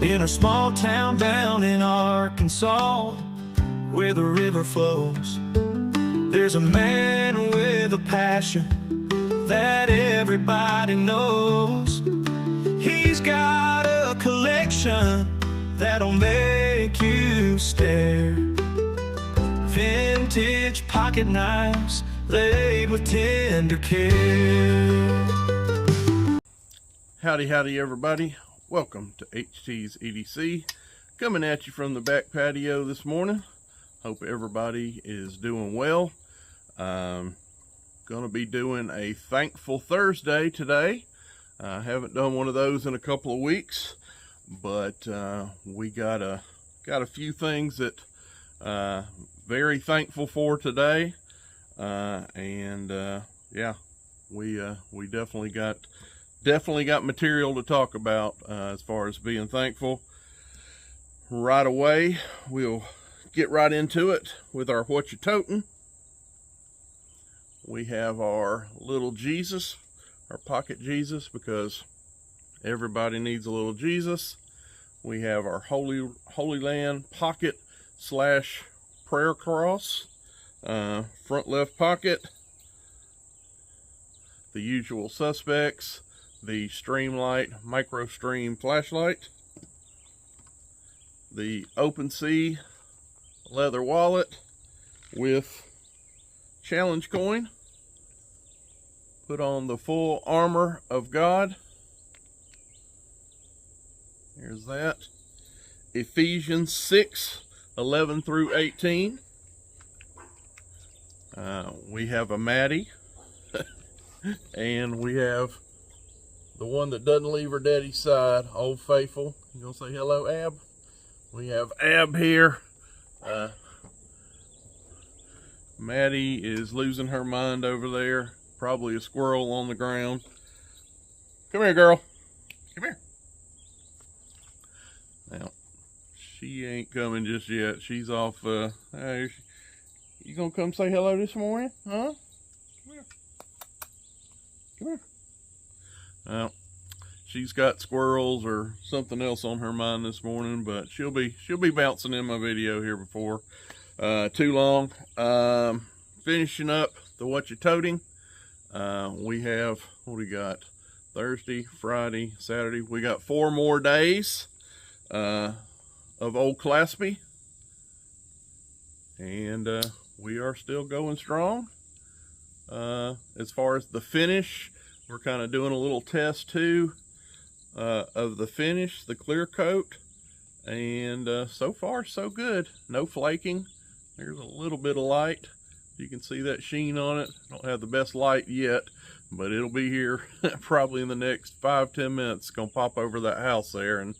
in a small town down in Arkansas, where the river flows. There's a man with a passion that everybody knows. He's got a collection that'll make you stare. Vintage pocket knives laid with tender care. Howdy everybody, welcome to HT's EDC, coming at you from the back patio this morning. Hope everybody is doing well. Gonna be doing a Thankful Thursday today. I haven't done one of those in a couple of weeks, but we got a few things that very thankful for today. Yeah, we definitely got material to talk about as far as being thankful. Right away, we'll get right into it with our What You Totin'. We have our little Jesus, our pocket Jesus, because everybody needs a little Jesus. We have our Holy Land pocket / prayer cross, front left pocket. The usual suspects, the Streamlight micro stream flashlight, the Open Sea leather wallet with challenge coin, put on the full armor of God. Here's that. Ephesians 6:11 through 18. We have a Maddie, and we have the one that doesn't leave her daddy's side, Old Faithful. You gonna say hello, Ab? We have Ab here. Maddie is losing her mind over there. Probably a squirrel on the ground. Come here, girl. Come here. Now, she ain't coming just yet. She's off. Hey, you gonna come say hello this morning? Huh? Come here. Come here. Well, she's got squirrels or something else on her mind this morning, but she'll be bouncing in my video here before too long. Finishing up the What You Toting. We have, what we got? Thursday, Friday, Saturday. We got 4 more days of Old Claspy, and we are still going strong. As far as the finish, we're kind of doing a little test too of the finish, the clear coat, and so far so good. No flaking. There's a little bit of light. You can see that sheen on it. Don't have the best light yet, but it'll be here probably in the next 5-10 minutes. It's gonna pop over that house there and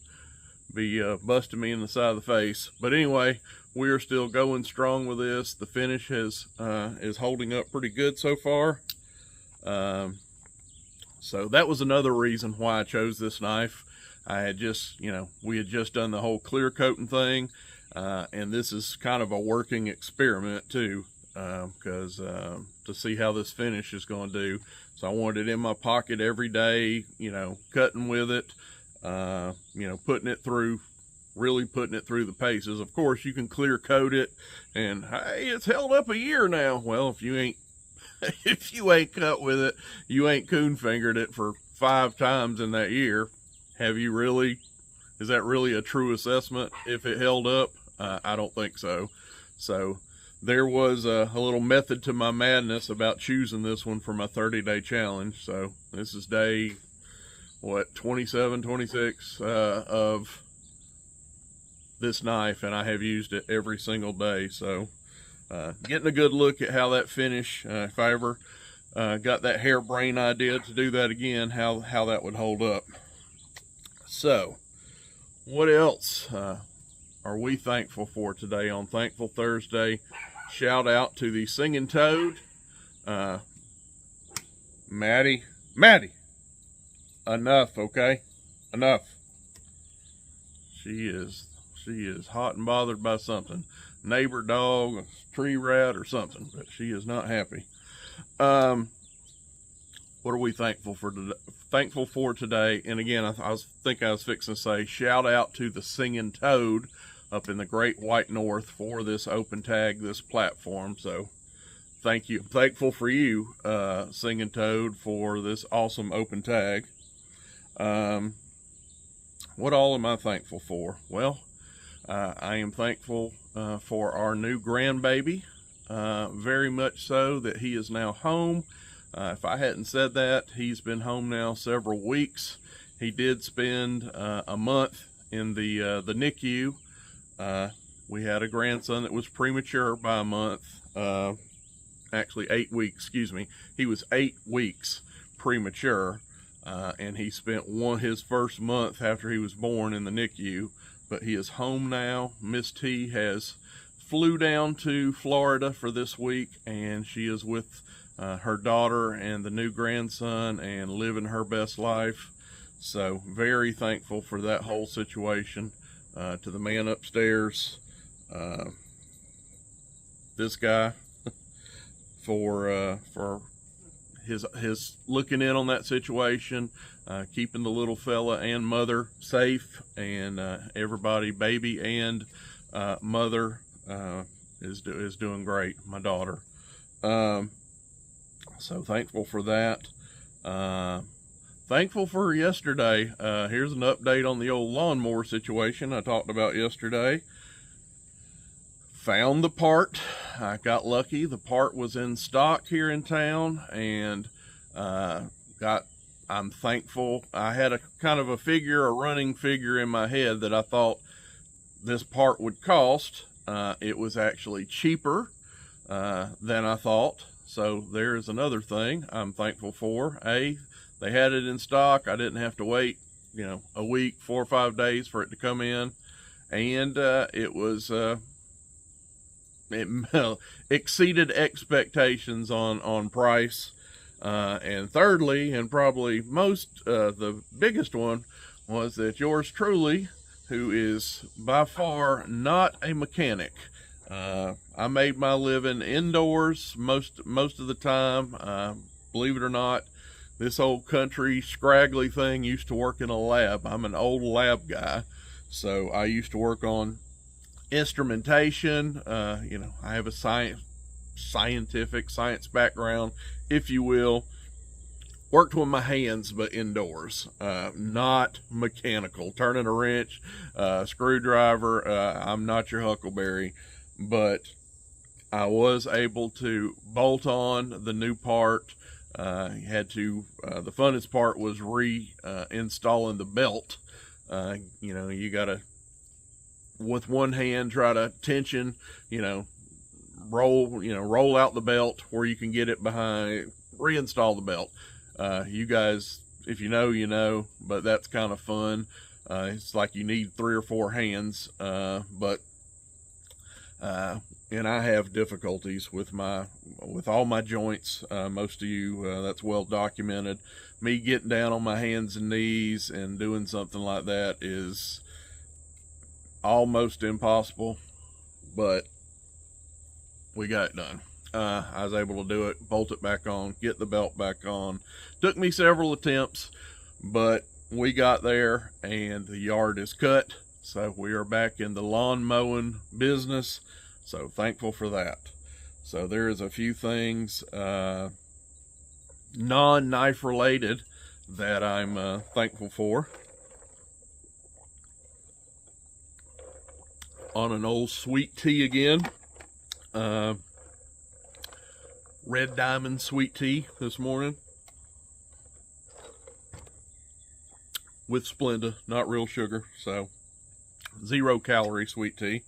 be busting me in the side of the face. But anyway, we are still going strong with this. The finish is holding up pretty good so far. So that was another reason why I chose this knife. I had just, we had just done the whole clear coating thing, and this is kind of a working experiment too, because to see how this finish is going to do. So I wanted it in my pocket every day, cutting with it, putting it through, really putting it through the paces. Of course, you can clear coat it, and hey, it's held up a year now. Well, if you ain't cut with it, you ain't coon fingered it for 5 times in that year. Have you really? Is that really a true assessment if it held up? I don't think so. So there was a little method to my madness about choosing this one for my 30-day challenge. So this is day, 27, 26 of this knife, and I have used it every single day. So getting a good look at how that finish, if I ever got that harebrained idea to do that again, how that would hold up. So what else are we thankful for today on Thankful Thursday? Shout out to the Singing Toad, Maddie, enough, okay, enough. She is hot and bothered by something, neighbor dog, a tree rat or something, but she is not happy. what are we thankful for today? Thankful for today? And again, I was fixing to say shout out to the Singing Toad up in the Great White North for this open tag, this platform. So thank you. Thankful for you, Singing Toad, for this awesome open tag. What all am I thankful for? Well, I am thankful for our new grandbaby, very much so that he is now home. If I hadn't said that, he's been home now several weeks. He did spend a month in the NICU. We had a grandson that was premature by a month. Actually 8 weeks, excuse me. He was 8 weeks premature, and he spent his first month after he was born in the NICU. But he is home now. Miss T has flew down to Florida for this week, and she is with her daughter and the new grandson and living her best life. So very thankful for that whole situation. To the man upstairs, this guy, for his looking in on that situation, keeping the little fella and mother safe, and everybody, baby and mother, is doing great. My daughter. So thankful for that. Thankful for yesterday. Here's an update on the old lawnmower situation I talked about yesterday. Found the part. I got lucky. The part was in stock here in town, and I'm thankful. I had a kind of a running figure in my head that I thought this part would cost. It was actually cheaper than I thought. So there's another thing I'm thankful for. They had it in stock. I didn't have to wait, a week, 4 or 5 days for it to come in. And it exceeded expectations on price. And thirdly, and probably the biggest one, was that yours truly, who is by far not a mechanic. I made my living indoors most of the time. Believe it or not, this old country scraggly thing used to work in a lab. I'm an old lab guy, so I used to work on instrumentation. I have a scientific science background, if you will. Worked with my hands, but indoors, not mechanical. Turning a wrench, screwdriver. I'm not your Huckleberry, but I was able to bolt on the new part. The funnest part was reinstalling the belt. You gotta, with one hand, try to tension, roll out the belt where you can get it behind, reinstall the belt. You guys, if you know, you but that's kind of fun. It's like you need 3 or 4 hands, and I have difficulties with all my joints. Most of you, that's well documented. Me getting down on my hands and knees and doing something like that is almost impossible, but we got it done. I was able to do it, bolt it back on, get the belt back on. Took me several attempts, but we got there, and the yard is cut. So we are back in the lawn mowing business. So thankful for that. So there is a few things non-knife related that I'm thankful for. On an old sweet tea again. Red Diamond sweet tea this morning. With Splenda, not real sugar, so 0 calorie sweet tea.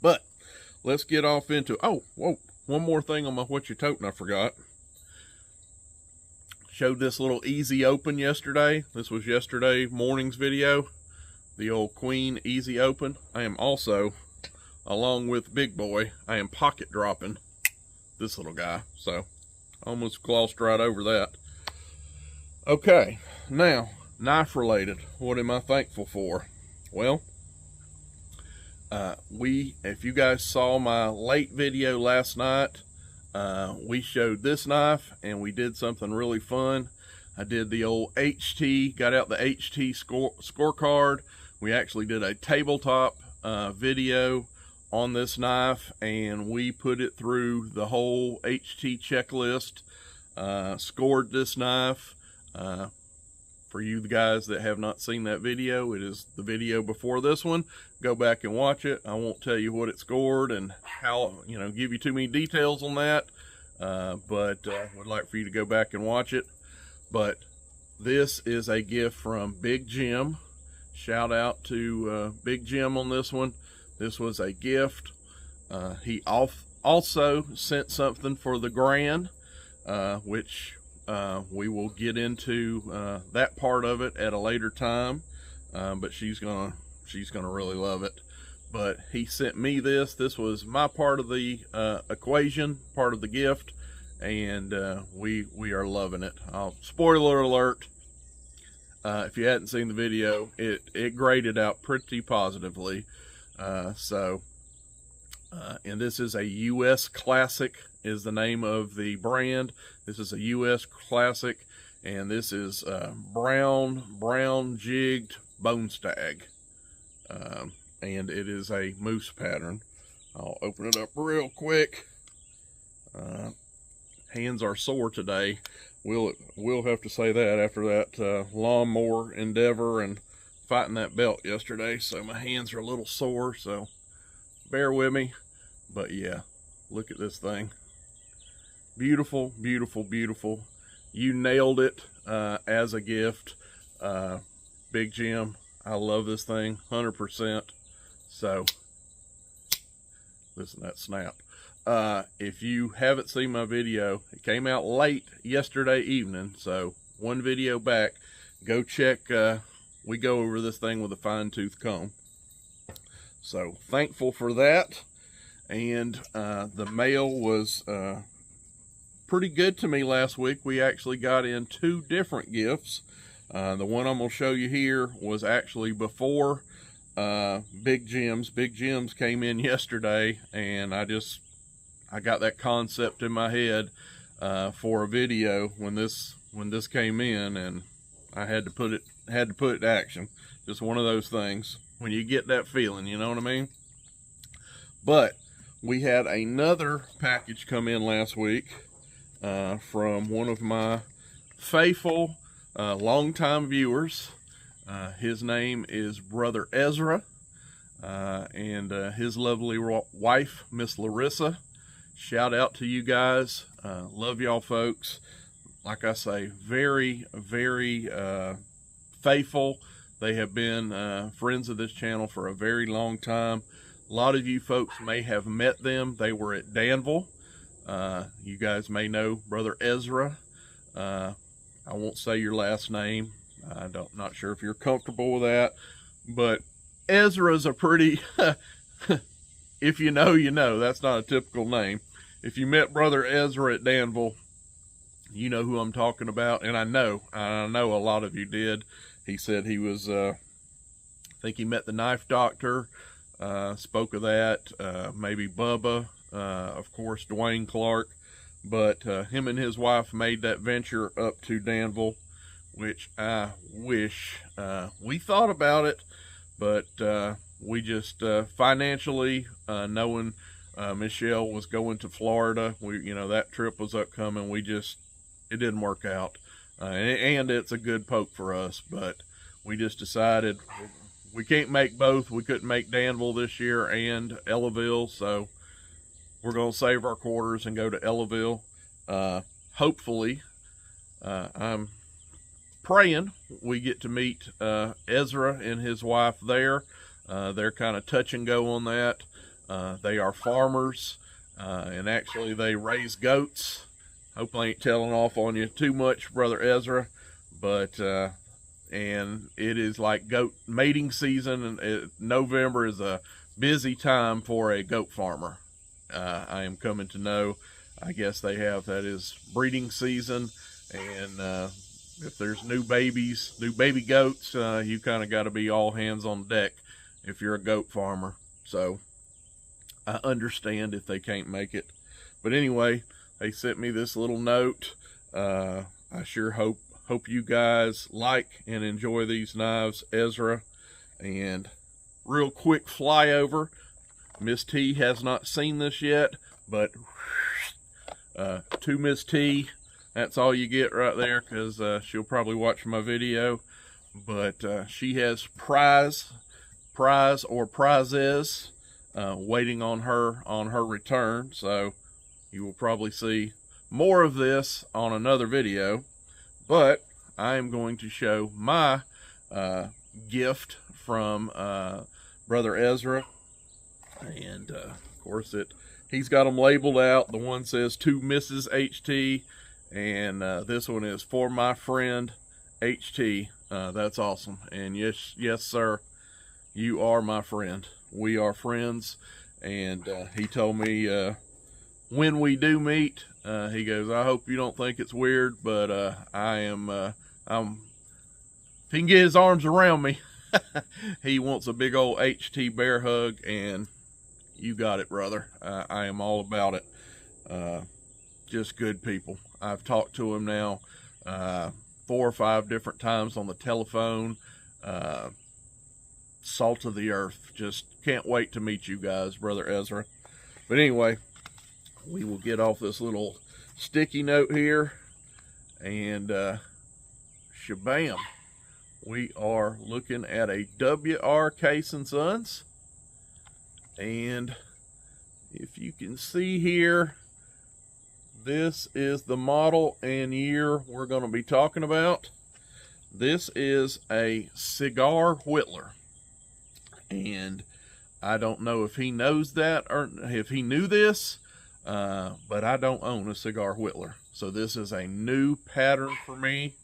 But let's get off into, one more thing on my what you toting I forgot. Showed this little easy open yesterday. This was yesterday morning's video. The old Queen easy open. I am also, along with Big Boy, I am pocket dropping this little guy. So almost glossed right over that. Okay, now knife related. What am I thankful for? Well, if you guys saw my late video last night, we showed this knife and we did something really fun. I did the old HT, got out the HT scorecard. We actually did a tabletop video on this knife, and we put it through the whole HT checklist, scored this knife. For you guys that have not seen that video, it is the video before this one. Go back and watch it. I won't tell you what it scored and how, give you too many details on that, but would like for you to go back and watch it. But this is a gift from Big Jim. Shout out to Big Jim on this one. This was a gift. He also sent something for the grand, which we will get into that part of it at a later time. But she's gonna really love it. But he sent me this. This was my part of the equation, part of the gift, and we are loving it. Spoiler alert. If you hadn't seen the video, it graded out pretty positively. And this is a U.S. Classic is the name of the brand. This is a U.S. Classic, and this is brown jigged bone stag. And it is a moose pattern. I'll open it up real quick. Hands are sore today. We'll have to say that after that lawnmower endeavor and fighting that belt yesterday. So my hands are a little sore, so bear with me. But yeah, look at this thing. Beautiful, beautiful, beautiful. You nailed it as a gift. Big Jim, I love this thing 100%. So listen to that snap. If you haven't seen my video, it came out late yesterday evening, so one video back. Go check. We go over this thing with a fine-tooth comb. So thankful for that. And the mail was pretty good to me last week. We actually got in 2 different gifts. The one I'm going to show you here was actually before Big Jim's. Big Jim's came in yesterday, and I got that concept in my head for a video when this came in, and I had to put it to action. Just one of those things when you get that feeling, you know what I mean? But we had another package come in last week from one of my faithful longtime viewers. His name is Brother Ezra, and his lovely wife, Miss Larissa. Shout out to you guys. Love y'all folks. Like I say, very, very faithful. They have been friends of this channel for a very long time. A lot of you folks may have met them. They were at Danville. You guys may know Brother Ezra. I won't say your last name. Not sure if you're comfortable with that. But Ezra's a pretty, if you know, you know. That's not a typical name. If you met Brother Ezra at Danville, you know who I'm talking about. And I know a lot of you did. He said he was, I think he met the knife doctor. Spoke of that, maybe Bubba, of course, Dwayne Clark, but him and his wife made that venture up to Danville, which I wish we thought about it, but we just financially, knowing Michelle was going to Florida, that trip was upcoming, it didn't work out, and it's a good poke for us, but we just decided we can't make both. We couldn't make Danville this year and Ellaville, so we're going to save our quarters and go to Ellaville. Hopefully, I'm praying we get to meet Ezra and his wife there. They're kind of touch and go on that. They are farmers, and actually they raise goats. Hope I ain't telling off on you too much, Brother Ezra, but and it is like goat mating season, and November is a busy time for a goat farmer. I am coming to know, I guess they have, that is breeding season, and if there's new baby goats, you kind of got to be all hands on deck if you're a goat farmer. So I understand if they can't make it, but anyway, they sent me this little note. I sure hope you guys like and enjoy these knives, Ezra. And real quick flyover. Miss T has not seen this yet, but to Miss T, that's all you get right there, because she'll probably watch my video. But she has prize or prizes waiting on her return, so you will probably see more of this on another video. But I am going to show my gift from Brother Ezra, and of course he's got them labeled out. The one says to Mrs. HT, and this one is for my friend HT. That's awesome. And yes sir, you are my friend. We are friends. And he told me when we do meet, he goes, I hope you don't think it's weird, but if he can get his arms around me, he wants a big old HT bear hug, and you got it, brother. I am all about it. Just good people. I've talked to him now 4 or 5 different times on the telephone. Salt of the earth. Just can't wait to meet you guys, Brother Ezra. But anyway, we will get off this little sticky note here, and shabam, we are looking at a WR Case & Sons. And if you can see here, this is the model and year we're going to be talking about. This is a Cigar Whittler, and I don't know if he knows that or if he knew this, but I don't own a Cigar Whittler, so this is a new pattern for me,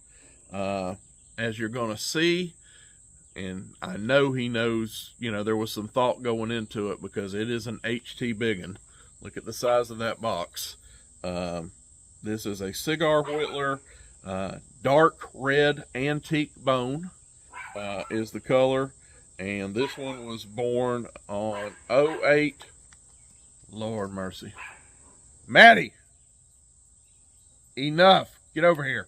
as you're going to see. And I know he knows, you know, there was some thought going into it, because it is an HT biggin. Look at the size of that box. This is a Cigar Whittler, dark red antique bone is the color. And this one was born on 08. Lord mercy. Maddie! Enough! Get over here.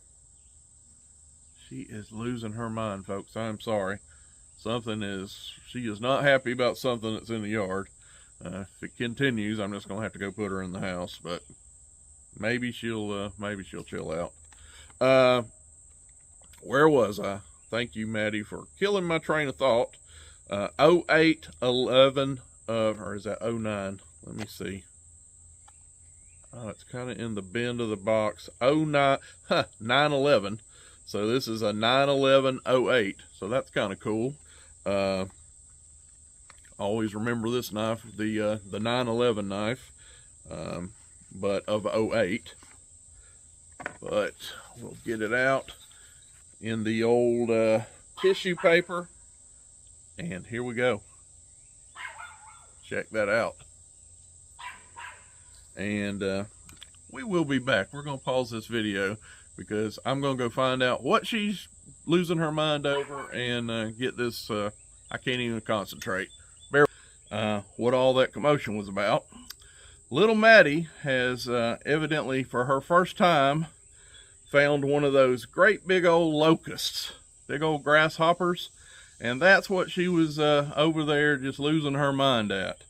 She is losing her mind, folks. I'm sorry. She is not happy about something that's in the yard. If it continues, I'm just going to have to go put her in the house, but maybe she'll chill out. Where was I? Thank you, Maddie, for killing my train of thought. 08, 11, or is that 09? Let me see. Oh, it's kind of in the bend of the box. 9/11. So this is a 9/11/08. So that's kind of cool. Always remember this knife, the 9/11 knife, but of 08. But we'll get it out in the old tissue paper, and here we go. Check that out. And we will be back. We're going to pause this video because I'm going to go find out what she's losing her mind over and get this. I can't even concentrate. What all that commotion was about. Little Maddie has evidently, for her first time, found one of those great big old locusts, big old grasshoppers, and that's what she was over there just losing her mind at.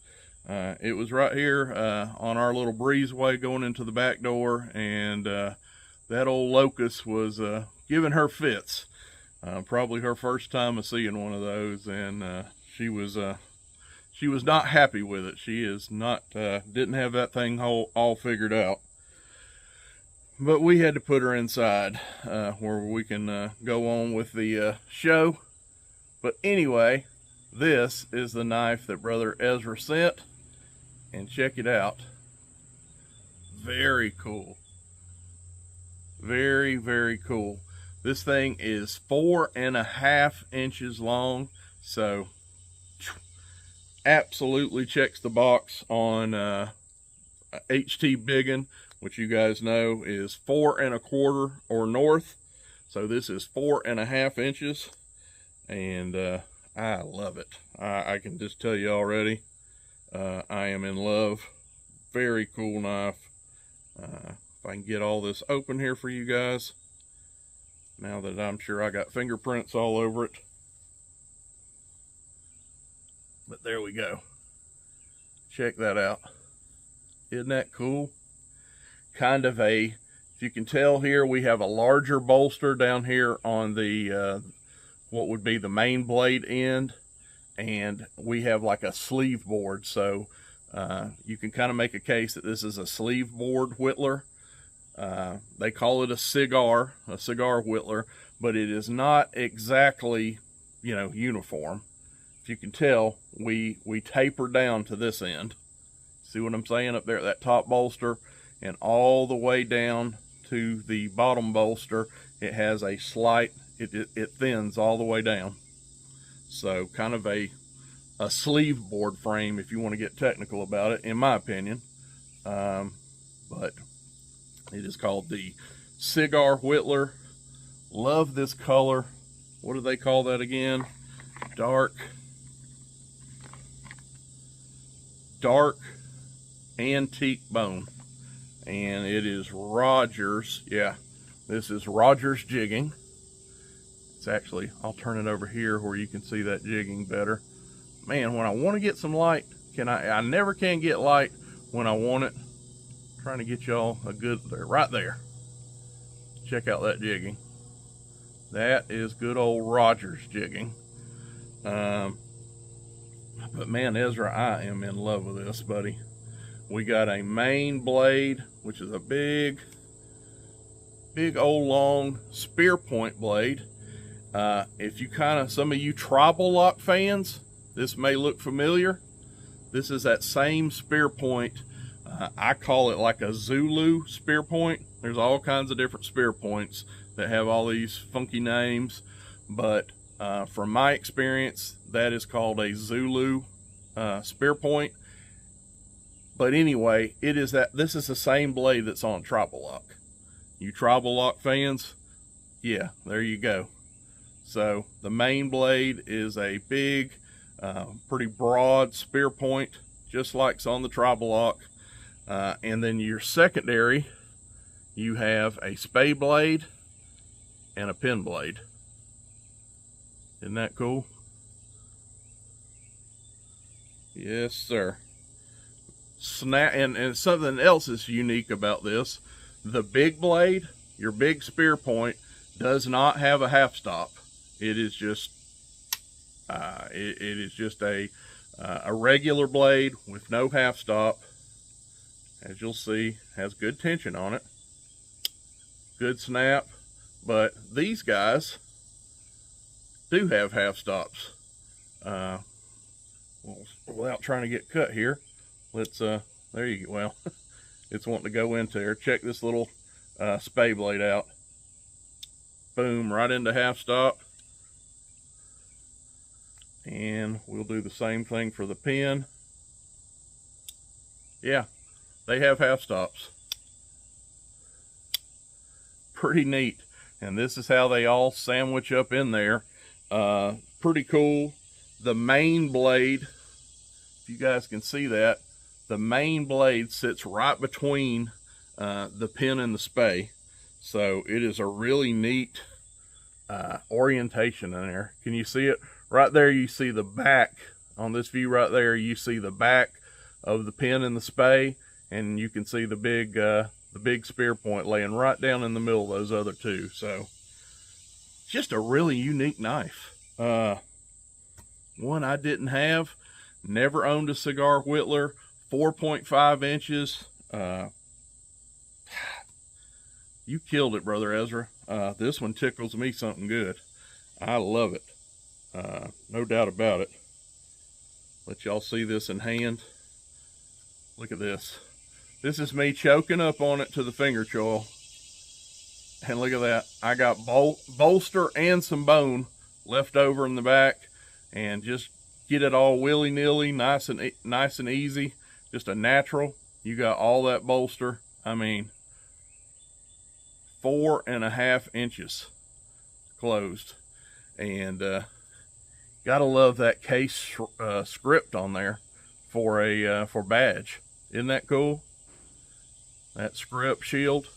It was right here on our little breezeway going into the back door, and that old locust was giving her fits. Probably her first time of seeing one of those, and she was not happy with it. She is not didn't have that thing all figured out. But we had to put her inside where we can go on with the show. But anyway, this is the knife that Brother Ezra sent, and check it out. Very cool. Very, very cool. This thing is 4.5 inches long, so absolutely checks the box on HT biggin, which you guys know is 4 1/4 or north. So this is 4.5 inches, and I love it. I can just tell you already, I am in love. Very cool knife. If I can get all this open here for you guys, now that I'm sure I got fingerprints all over it. But there we go. Check that out. Isn't that cool? Kind of a, if you can tell here, we have a larger bolster down here on the what would be the main blade end, and we have like a sleeve board. So you can kind of make a case that this is a sleeve board whittler. They call it a cigar whittler, but it is not exactly, you know, uniform. If you can tell, we taper down to this end. See what I'm saying up there at that top bolster, and all the way down to the bottom bolster, it has a slight, it thins all the way down. So kind of a sleeve board frame, if you want to get technical about it, in my opinion. But it is called the Cigar Whittler. Love this color. What do they call that again? Dark antique bone. And it is Rogers. Yeah, this is Rogers jigging. It's actually, I'll turn it over here where you can see that jigging better. Man, when I want to get some light, I never can get light when I want it. I'm trying to get y'all a good, right there. Check out that jigging. That is good old Rogers jigging. But man, Ezra, I am in love with this, buddy. We got a main blade, which is a big old long spearpoint blade. If you some of you tribal lock fans, this may look familiar. This is that same spearpoint. I call it like a Zulu spearpoint. There's all kinds of different spearpoints that have all these funky names, but from my experience, that is called a Zulu spearpoint. But anyway, this is the same blade that's on tribal lock. You tribal lock fans, yeah, there you go. So the main blade is a big, pretty broad spear point, just like's on the tribal lock. And then your secondary, you have a spey blade and a pin blade. Isn't that cool? Yes, sir. Snap, and something else is unique about this. The big blade, your big spear point, does not have a half stop. It is just it is just a regular blade with no half stop. As you'll see, has good tension on it, good snap. But these guys do have half stops. Well, without trying to get cut here, let's there you go. Well, it's wanting to go into there. Check this little spey blade out. Boom, right into half stop. And we'll do the same thing for the pin. Yeah, they have half stops. Pretty neat. And this is how they all sandwich up in there. Pretty cool. The main blade, if you guys can see that, the main blade sits right between the pin and the spey. So it is a really neat orientation in there. Can you see it? Right there you see the back. On this view right there, you see the back of the pin and the spey, and you can see the big spear point laying right down in the middle of those other two. So just a really unique knife. One I didn't have, never owned a Cigar Whittler, 4.5 inches. You killed it, brother Ezra. This one tickles me something good. I love it. No doubt about it. Let y'all see this in hand. Look at this. This is me choking up on it to the finger choil. And look at that. I got bolster and some bone left over in the back, and just get it all willy-nilly, nice and easy. Just a natural. You got all that bolster. I mean, 4.5 inches closed. And gotta love that case script on there for badge. Isn't that cool? that script shield.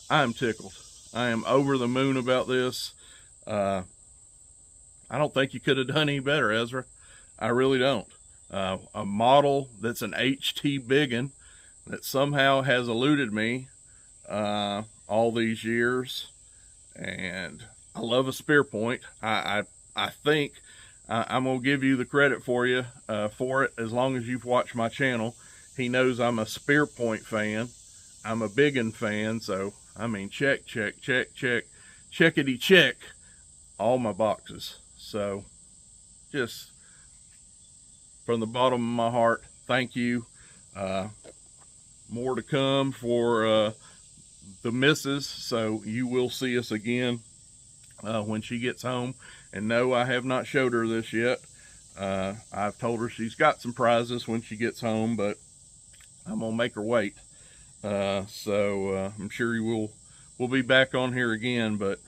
I'm tickled. I am over the moon about this. I don't think you could have done any better, Ezra. I really don't. A model that's an HT biggin that somehow has eluded me all these years, and I love a spearpoint. I think I'm gonna give you the credit for it as long as you've watched my channel. He knows I'm a spearpoint fan. I'm a biggin fan, so I mean, checkity check all my boxes. So just from the bottom of my heart, thank you. More to come for the missus, so you will see us again when she gets home. And no, I have not showed her this yet. I've told her she's got some prizes when she gets home, but I'm gonna make her wait. So I'm sure we'll be back on here again, but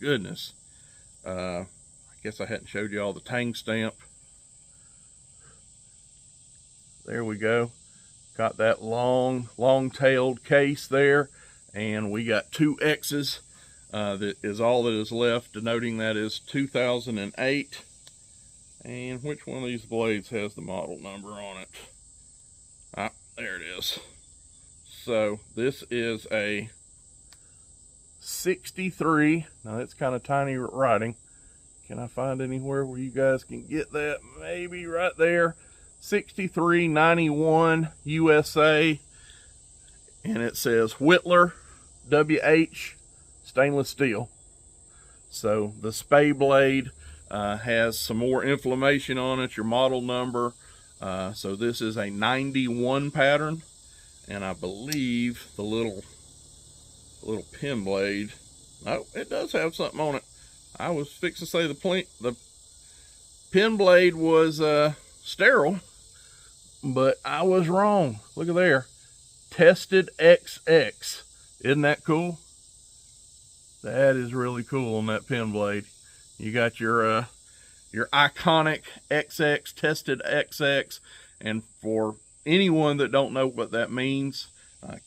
goodness, I guess I hadn't showed you all the tang stamp. There we go. Got that long-tailed case there, and we got 2 X's. That is all that is left, denoting that is 2008. And which one of these blades has the model number on it? Ah, there it is. So this is a 63. Now that's kind of tiny writing. Can I find anywhere where you guys can get that? Maybe right there. 6391 USA, and it says Whittler WH stainless steel. So the spey blade has some more information on it, your model number. So this is a 91 pattern, and I believe the little pin blade, oh, it does have something on it. I was fixing to say the pin blade was sterile, but I was wrong. Look at there, tested XX. Isn't that cool? That is really cool on that pin blade. You got your iconic XX, tested XX, and for anyone that don't know what that means,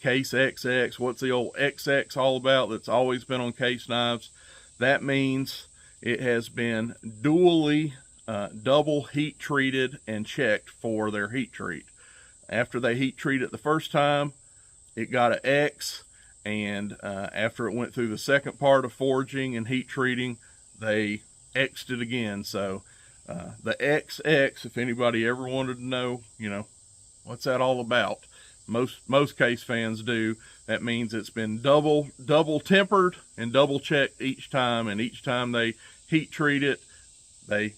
case XX, what's the old XX all about that's always been on case knives? That means it has been double heat treated and checked for their heat treat. After they heat treat it the first time, it got an X, and after it went through the second part of forging and heat treating, they X'd it again. So the XX, if anybody ever wanted to know, you know, what's that all about? Most case fans do. That means it's been double tempered and double checked each time, and each time they heat treat it, they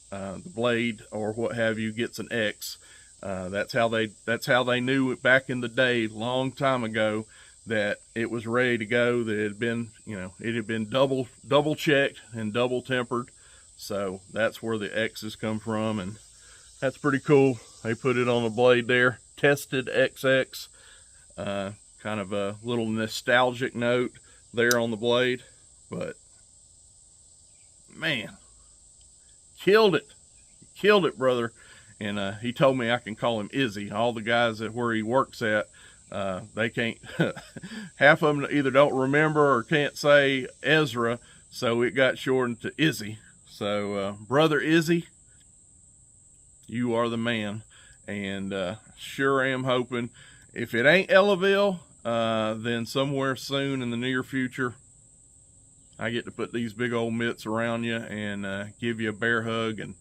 the blade or what have you gets an X. That's how they knew it back in the day, long time ago, that it was ready to go. That it had been, you know, it had been double checked and double tempered. So that's where the X's come from, and that's pretty cool. They put it on the blade there, tested XX. Kind of a little nostalgic note there on the blade, but man, killed it, brother. And he told me I can call him Izzy. All the guys at where he works at, they can't, half of them either don't remember or can't say Ezra, so it got shortened to Izzy. So brother Izzy, you are the man. And sure am hoping, if it ain't Ellaville, then somewhere soon in the near future, I get to put these big old mitts around you and give you a bear hug and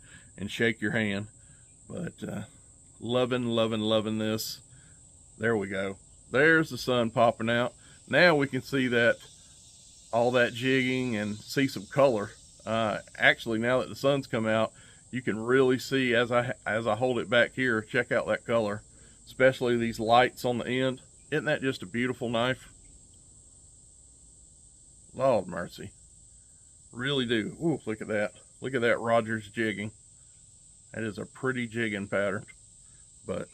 shake your hand. But loving this. There we go. There's the sun popping out. Now we can see that all that jigging and see some color. Actually, now that the sun's come out, you can really see as I hold it back here. Check out that color, especially these lights on the end. Isn't that just a beautiful knife? Lord mercy, really do. Ooh, look at that. Look at that Rogers jigging. That is a pretty jigging pattern. But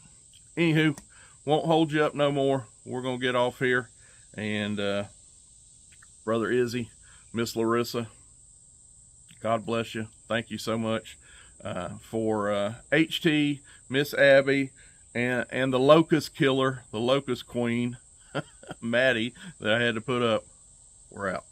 anywho, won't hold you up no more. We're gonna get off here. And brother Izzy, Miss Larissa, God bless you. Thank you so much for HT, Miss Abby, and the locust killer, the locust queen, Maddie, that I had to put up. We're out.